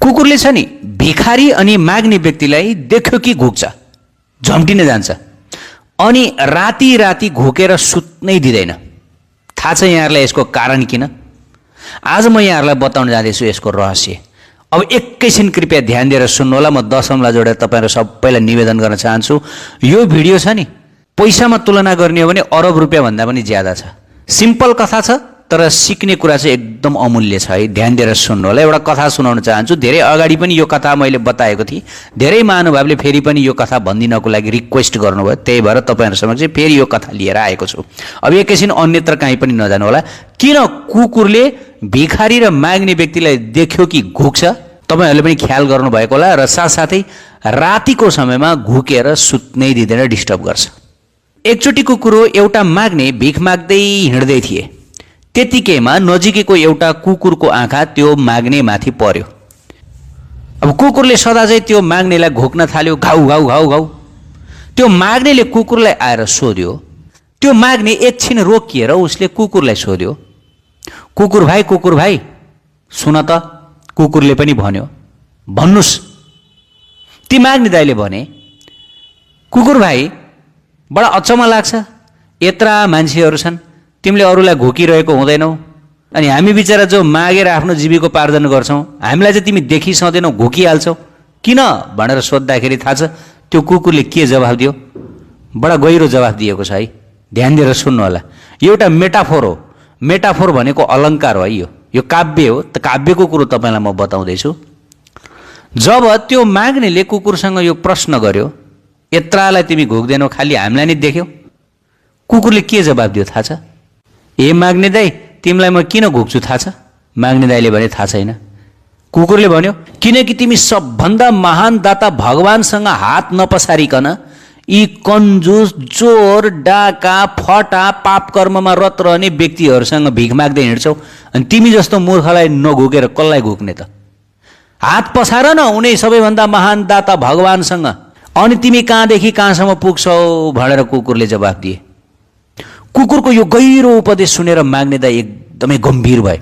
कुकुरले छ नि भिखारी अनि माग्ने व्यक्तिलाई देख्यो कि घुक्छ, झम्टिन जान्छ अनि राति राति घोकेर सुत्नै दिँदैन। थाहा छ यहाँहरूलाई यसको कारण किन? आज म यहाँहरूलाई बताउन जाँदैछु यसको रहस्य। अब एकैछिन कृपया ध्यान दिएर सुन्नु होला। म दशमलाई जोडेर तपाईँहरू सबैलाई निवेदन गर्न चाहन्छु, यो भिडियो छ नि पैसामा तुलना गर्ने हो भने अरब रुपियाँ भन्दा पनि ज्यादा छ। सिम्पल कथा छ तर सिक्ने कुरा चाहिँ एकदम अमूल्य छ है। ध्यान दिएर सुन्नु होला। एउटा कथा सुनाउन चाहन्छु। धेरै अगाडि पनि यो कथा मैले बताएको थिएँ, धेरै महानुभावले फेरि पनि यो कथा भनिदिनको लागि रिक्वेस्ट गर्नुभयो, त्यही भएर तपाईँहरू समक्ष फेरि यो कथा लिएर आएको छु। अब एकैछिन अन्यत्र कहीँ पनि नजानु होला। किन कुकुरले भिखारी र माग्ने व्यक्तिलाई देख्यो कि घुक्छ, तपाईँहरूले पनि ख्याल गर्नुभएको होला। र साथसाथै रातिको समयमा घुकेर सुत्नै दिँदैन, डिस्टर्ब गर्छ। एकचोटि कुकुर एउटा माग्ने भिख माग्दै हिँड्दै थिए। त्यतिकैमा नजिकैको एउटा कुकुरको आँखा त्यो माग्ने माथि पर्यो। अब कुकुरले सदा चाहिँ त्यो माग्नेलाई घोक्न थाल्यो, घाउ घाउ घाउ घाउ। त्यो माग्नेले कुकुरलाई आएर सोध्यो। त्यो माग्ने एकछिन रोकिएर उसले कुकुरलाई सोध्यो, कुकुर भाइ सुन त। कुकुरले पनि भन्यो, भन्नुस्। ती माग्ने दाइले भने, कुकुर भाइ बडा अचम्म लाग्छ, यत्रा मान्छेहरू छन्, तिमीले अरूलाई घोकिरहेको हुँदैनौ अनि हामी बिचरा जो मागेर आफ्नो जीविकोपार्जन गर्छौँ हामीलाई चाहिँ तिमी देखिसक्दैनौ, घोकिहाल्छौ किन भनेर सोद्धाखेरि थाहा छ त्यो कुकुरले के जवाफ दियो? बडा गहिरो जवाफ दिएको छ है। ध्यान दिएर सुन्नु होला। एउटा मेटाफोर हो। मेटाफोर भनेको अलङ्कार हो है। यो काव्य हो। त काव्यको कुरो तपाईँलाई म बताउँदैछु। जब त्यो माग्नेले कुकुरसँग यो प्रश्न गर्यो, यत्रालाई तिमी घोक्दैनौ, खालि हामीलाई नै देख्यौ, कुकुरले के जवाब दियो थाहा छ? ए माग्ने दाइ, तिमीलाई म किन घोक्छु थाहा छ? माग्ने दाइले भने थाहा छैन। कुकुरले भन्यो, किनकि तिमी सबभन्दा महान दाता भगवानसँग हात नपसारिकन यी कन्जुस, चोर, डाका, फटा, पाप कर्ममा रत रहने व्यक्तिहरूसँग भिख माग्दै हिँड्छौ अनि तिमी जस्तो मूर्खलाई नघोकेर कसलाई घोक्ने त? हात पसार न उनी सबैभन्दा महान दाता भगवानसँग, अनि तिमी कहाँदेखि कहाँसम्म पुग्छौ भनेर कुकुरले जवाफ दिए। कुकुरको यो गहिरो उपदेश सुनेर माग्ने दाइ एकदमै गम्भीर भए।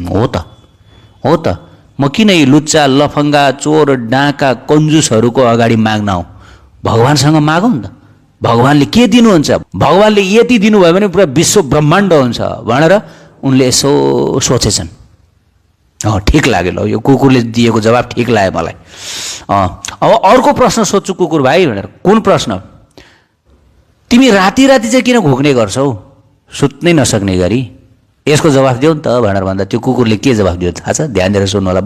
हो त म किन यी लुच्चा, लफङ्गा, चोर, डाका, कन्जुसहरूको अगाडि माग्न आउँ? भगवानसँग मागौँ न त। भगवानले के दिनुहुन्छ? भगवानले यति दिनुभयो भने पुरा विश्व ब्रह्माण्ड हुन्छ भनेर उनले यसो सोचेछन्। ठिक लाग्यो। ल यो कुकुरले दिएको जवाब ठिक लाग्यो मलाई। अब अर्को प्रश्न सोध्छु कुकुर भाइ भनेर। कुन प्रश्न? तिमी राति राति चाहिँ किन घोक्ने गर्छौ सुत्नै नसक्ने गरी? यसको जवाफ देऊ नि त भनेर भन्दा त्यो कुकुरले के जवाफ दियो थाहा छ? ध्यान दिएर सुन्नु होला।